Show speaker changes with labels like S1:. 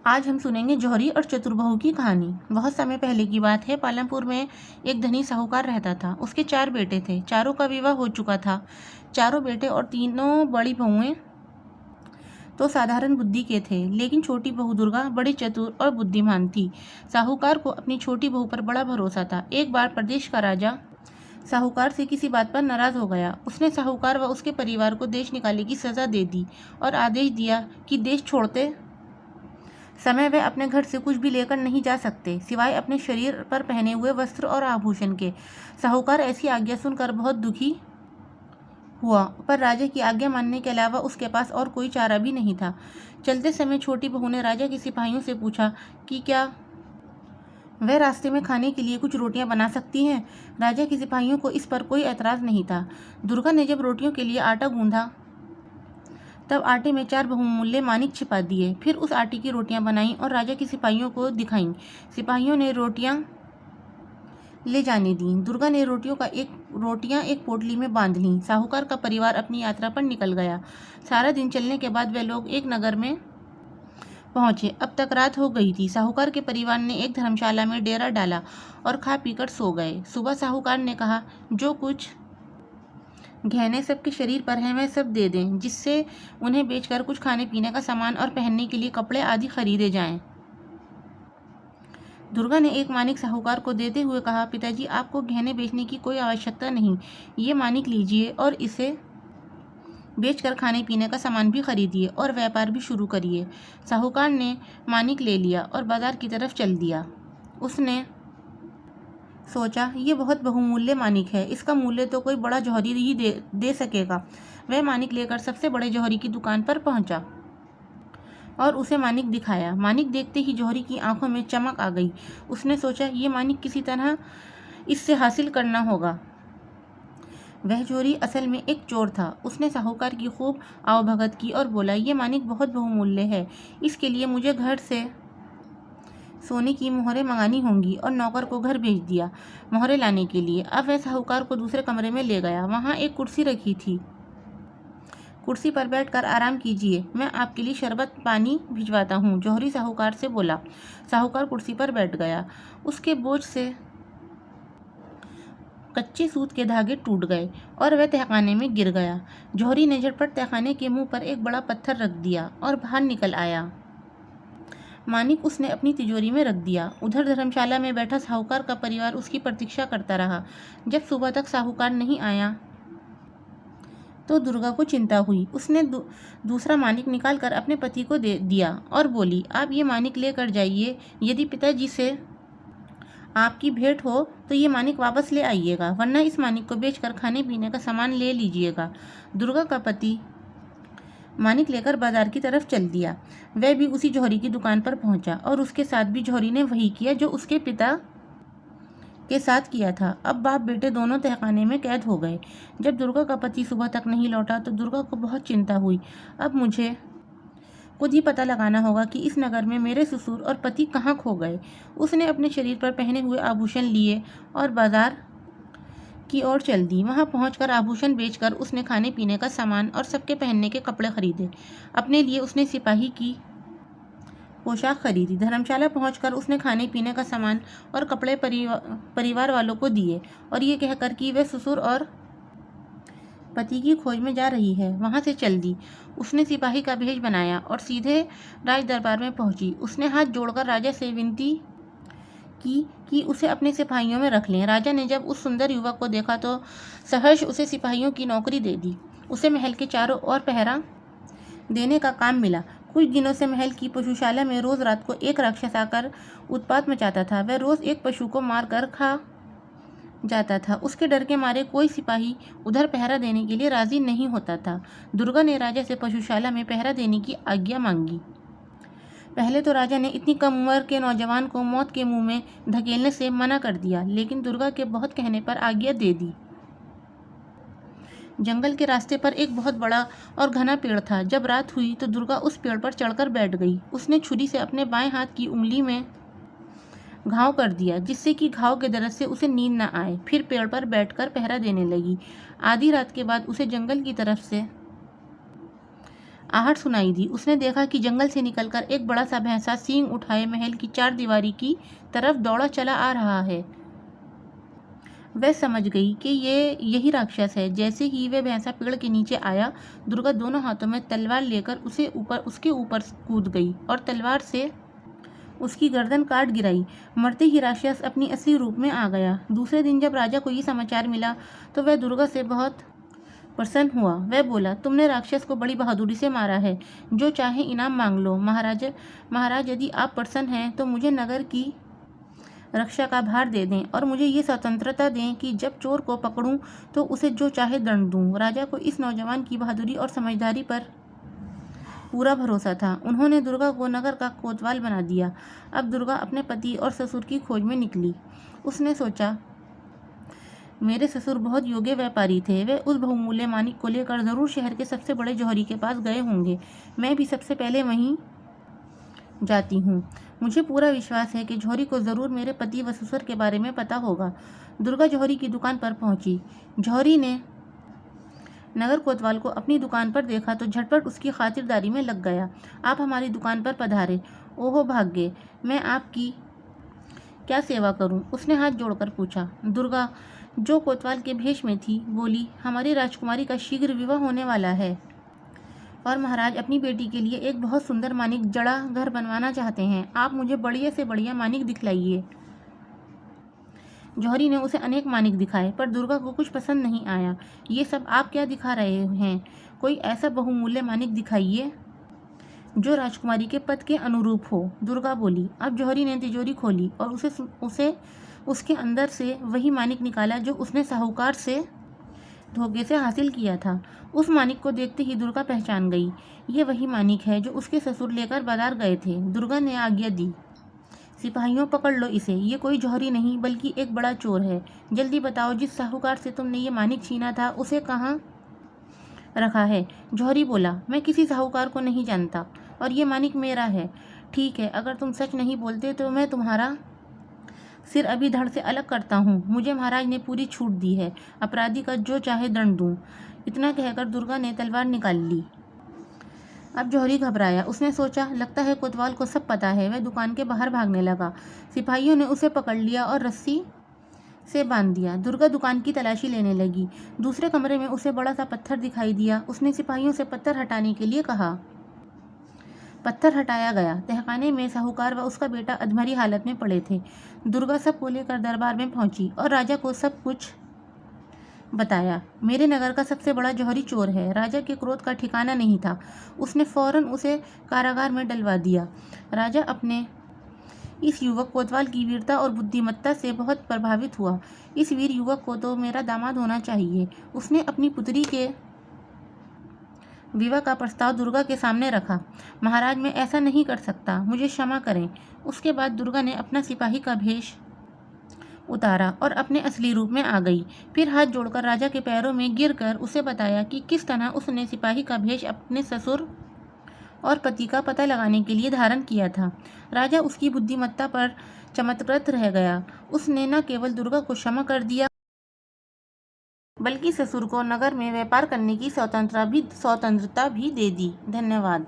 S1: आज हम सुनेंगे जौहरी और चतुर्बहू की कहानी। बहुत समय पहले की बात है। पालमपुर में एक धनी साहूकार रहता था। उसके 4 बेटे थे। चारों का विवाह हो चुका था। चारों बेटे और तीनों बड़ी बहुएं तो साधारण बुद्धि के थे, लेकिन छोटी बहू दुर्गा बड़ी चतुर और बुद्धिमान थी। साहूकार को अपनी छोटी बहू पर बड़ा भरोसा था। एक बार प्रदेश का राजा साहूकार से किसी बात पर नाराज हो गया। उसने साहूकार व उसके परिवार को देश निकाले की सजा दे दी और आदेश दिया कि देश छोड़ते समय वे अपने घर से कुछ भी लेकर नहीं जा सकते, सिवाय अपने शरीर पर पहने हुए वस्त्र और आभूषण के। साहूकार ऐसी आज्ञा सुनकर बहुत दुखी हुआ, पर राजा की आज्ञा मानने के अलावा उसके पास और कोई चारा भी नहीं था। चलते समय छोटी बहू ने राजा के सिपाहियों से पूछा कि क्या वह रास्ते में खाने के लिए कुछ रोटियां बना सकती हैं। राजा के सिपाहियों को इस पर कोई ऐतराज नहीं था। दुर्गा ने जब रोटियों के लिए आटा गूंधा, तब आटे में 4 बहुमूल्य मानिक छिपा दिए। फिर उस आटे की रोटियां बनाईं और राजा के सिपाहियों को दिखाईं। सिपाहियों ने रोटियां ले जाने दी। दुर्गा ने रोटियां एक पोटली में बांध लीं। साहूकार का परिवार अपनी यात्रा पर निकल गया। सारा दिन चलने के बाद वे लोग एक नगर में पहुंचे। अब तक रात हो गई थी। साहूकार के परिवार ने एक धर्मशाला में डेरा डाला और खा पीकर सो गए। सुबह साहूकार ने कहा, जो कुछ गहने सबके शरीर पर हैं वह सब दे दें, जिससे उन्हें बेचकर कुछ खाने पीने का सामान और पहनने के लिए कपड़े आदि खरीदे जाएं। दुर्गा ने एक मानिक साहूकार को देते हुए कहा, पिताजी, आपको गहने बेचने की कोई आवश्यकता नहीं। ये मानिक लीजिए और इसे बेचकर खाने पीने का सामान भी खरीदिए और व्यापार भी शुरू करिए। साहूकार ने मानिक ले लिया और बाजार की तरफ चल दिया। उसने सोचा, ये बहुत बहुमूल्य मानिक है, इसका मूल्य तो कोई बड़ा जौहरी ही दे सकेगा। वह मानिक लेकर सबसे बड़े जौहरी की दुकान पर पहुंचा और उसे मानिक दिखाया। मानिक देखते ही जौहरी की आंखों में चमक आ गई। उसने सोचा, ये मानिक किसी तरह इससे हासिल करना होगा। वह जौहरी असल में एक चोर था। उसने साहूकार की खूब आवभगत की और बोला, ये मानिक बहुत बहुमूल्य है, इसके लिए मुझे घर से सोने की मोहरें मंगानी होंगी, और नौकर को घर भेज दिया मोहरें लाने के लिए। अब वह साहूकार को दूसरे कमरे में ले गया। वहाँ एक कुर्सी रखी थी। कुर्सी पर बैठकर आराम कीजिए, मैं आपके लिए शरबत पानी भिजवाता हूँ, जौहरी साहूकार से बोला। साहूकार कुर्सी पर बैठ गया। उसके बोझ से कच्चे सूत के धागे टूट गए और वह तहखाने में गिर गया। जौहरी ने झटपट तहखाने के मुंह पर एक बड़ा पत्थर रख दिया और बाहर निकल आया। मानिक उसने अपनी तिजोरी में रख दिया। उधर धर्मशाला में बैठा साहूकार का परिवार उसकी प्रतीक्षा करता रहा। जब सुबह तक साहूकार नहीं आया तो दुर्गा को चिंता हुई। उसने दूसरा मानिक निकालकर अपने पति को दे दिया और बोली, आप ये मानिक लेकर जाइए। यदि पिताजी से आपकी भेंट हो तो ये मानिक वापस ले आइएगा, वरना इस मानिक को बेचकर खाने पीने का सामान ले लीजिएगा। दुर्गा का पति मानिक लेकर बाजार की तरफ चल दिया। वह भी उसी जौहरी की दुकान पर पहुंचा और उसके साथ भी जौहरी ने वही किया जो उसके पिता के साथ किया था। अब बाप बेटे दोनों तहखाने में कैद हो गए। जब दुर्गा का पति सुबह तक नहीं लौटा तो दुर्गा को बहुत चिंता हुई। अब मुझे खुद ही पता लगाना होगा कि इस नगर में मेरे ससुर और पति कहाँ खो गए। उसने अपने शरीर पर पहने हुए आभूषण लिए और बाजार की ओर चल दी। वहां पहुंचकर आभूषण बेचकर उसने खाने पीने का सामान और सबके पहनने के कपड़े खरीदे। अपने लिए उसने सिपाही की पोशाक खरीदी। धर्मशाला पहुंचकर उसने खाने पीने का सामान और कपड़े परिवार वालों को दिए और ये कहकर कि वह ससुर और पति की खोज में जा रही है, वहां से चल दी। उसने सिपाही का भेष बनाया और सीधे राज दरबार में पहुंची। उसने हाथ जोड़कर राजा से विनती की कि उसे अपने सिपाहियों में रख लें। राजा ने जब उस सुंदर युवक को देखा तो सहर्ष उसे सिपाहियों की नौकरी दे दी। उसे महल के चारों ओर पहरा देने का काम मिला। कुछ दिनों से महल की पशुशाला में रोज रात को एक राक्षस आकर उत्पात मचाता था। वह रोज एक पशु को मार कर खा जाता था। उसके डर के मारे कोई सिपाही उधर पहरा देने के लिए राजी नहीं होता था। दुर्गा ने राजा से पशुशाला में पहरा देने की आज्ञा मांगी। पहले तो राजा ने इतनी कम उम्र के नौजवान को मौत के मुंह में धकेलने से मना कर दिया, लेकिन दुर्गा के बहुत कहने पर आज्ञा दे दी। जंगल के रास्ते पर एक बहुत बड़ा और घना पेड़ था। जब रात हुई तो दुर्गा उस पेड़ पर चढ़कर बैठ गई। उसने छुरी से अपने बाएं हाथ की उंगली में घाव कर दिया, जिससे कि घाव के दर्द से उसे नींद न आए। फिर पेड़ पर बैठकर पहरा देने लगी। आधी रात के बाद उसे जंगल की तरफ से आहट सुनाई दी। उसने देखा कि जंगल से निकलकर एक बड़ा सा भैंसा सींग उठाए महल की चारदीवारी की तरफ दौड़ा चला आ रहा है। वह समझ गई कि यही राक्षस है। जैसे ही वह भैंसा पेड़ के नीचे आया, दुर्गा दोनों हाथों में तलवार लेकर उसके ऊपर कूद गई और तलवार से उसकी गर्दन काट गिराई। मरते ही राक्षस अपनी असली रूप में आ गया। दूसरे दिन जब राजा को ये समाचार मिला तो वह दुर्गा से बहुत प्रसन्न हुआ। वह बोला, तुमने राक्षस को बड़ी बहादुरी से मारा है। जो चाहे इनाम मांग लो। महाराज, यदि आप प्रसन्न हैं तो मुझे नगर की रक्षा का भार दे दें और मुझे ये स्वतंत्रता दें कि जब चोर को पकड़ूं तो उसे जो चाहे दंड दूं। राजा को इस नौजवान की बहादुरी और समझदारी पर पूरा भरोसा था। उन्होंने दुर्गा को नगर का कोतवाल बना दिया। अब दुर्गा अपने पति और ससुर की खोज में निकली। उसने सोचा, मेरे ससुर बहुत योग्य व्यापारी थे। वे उस बहुमूल्य मानिक को लेकर जरूर शहर के सबसे बड़े जौहरी के पास गए होंगे। मैं भी सबसे पहले वहीं जाती हूँ। मुझे पूरा विश्वास है कि जौहरी को ज़रूर मेरे पति व ससुर के बारे में पता होगा। दुर्गा जौहरी की दुकान पर पहुंची। जौहरी ने नगर कोतवाल को अपनी दुकान पर देखा तो झटपट उसकी खातिरदारी में लग गया। आप हमारी दुकान पर पधारे। ओहो भाग्य, मैं आपकी क्या सेवा करूं? उसने हाथ जोड़कर पूछा। दुर्गा, जो कोतवाल के भेष में थी, बोली, हमारी राजकुमारी का शीघ्र विवाह होने वाला है और महाराज अपनी बेटी के लिए एक बहुत सुंदर मानिक जड़ा घर बनवाना चाहते हैं। आप मुझे बढ़िया से बढ़िया मानिक दिखलाइए। जौहरी ने उसे अनेक मानिक दिखाए पर दुर्गा को कुछ पसंद नहीं आया। ये सब आप क्या दिखा रहे हैं? कोई ऐसा बहुमूल्य मानिक दिखाइए जो राजकुमारी के पद के अनुरूप हो। दुर्गा बोली। अब जौहरी ने तिजोरी खोली और उसके अंदर से वही मानिक निकाला जो उसने साहूकार से धोखे से हासिल किया था। उस मानिक को देखते ही दुर्गा पहचान गई। ये वही मानिक है जो उसके ससुर लेकर बाजार गए थे। दुर्गा ने आज्ञा दी, सिपाहियों, पकड़ लो इसे। ये कोई जौहरी नहीं बल्कि एक बड़ा चोर है। जल्दी बताओ, जिस साहूकार से तुमने ये मानिक छीना था उसे कहाँ रखा है? जौहरी बोला, मैं किसी साहूकार को नहीं जानता और ये मानिक मेरा है। ठीक है, अगर तुम सच नहीं बोलते तो मैं तुम्हारा सिर अभी धड़ से अलग करता हूँ। मुझे महाराज ने पूरी छूट दी है। अपराधी का जो चाहे दंड दूँ। इतना कहकर दुर्गा ने तलवार निकाल ली। अब जौहरी घबराया। उसने सोचा, लगता है कोतवाल को सब पता है। वह दुकान के बाहर भागने लगा। सिपाहियों ने उसे पकड़ लिया और रस्सी से बांध दिया। दुर्गा दुकान की तलाशी लेने लगी। दूसरे कमरे में उसे बड़ा सा पत्थर दिखाई दिया। उसने सिपाहियों से पत्थर हटाने के लिए कहा। पत्थर हटाया गया। तहखाने में साहूकार व उसका बेटा अधमरी हालत में पड़े थे। दुर्गा सबको लेकर दरबार में पहुंची और राजा को सब कुछ बताया। मेरे नगर का सबसे बड़ा जौहरी चोर है। राजा के क्रोध का ठिकाना नहीं था। उसने फौरन उसे कारागार में डलवा दिया। राजा अपने इस युवक कोतवाल की वीरता और बुद्धिमत्ता से बहुत प्रभावित हुआ। इस वीर युवक को तो मेरा दामाद होना चाहिए। उसने अपनी पुत्री के विवाह का प्रस्ताव दुर्गा के सामने रखा। महाराज, मैं ऐसा नहीं कर सकता, मुझे क्षमा करें। उसके बाद दुर्गा ने अपना सिपाही का भेष उतारा और अपने असली रूप में आ गई। फिर हाथ जोड़कर राजा के पैरों में गिरकर उसे बताया कि किस तरह उसने सिपाही का भेष अपने ससुर और पति का पता लगाने के लिए धारण किया था। राजा उसकी बुद्धिमत्ता पर चमत्कृत रह गया। उसने न केवल दुर्गा को क्षमा कर दिया बल्कि ससुर को नगर में व्यापार करने की स्वतंत्रता भी दे दी। धन्यवाद।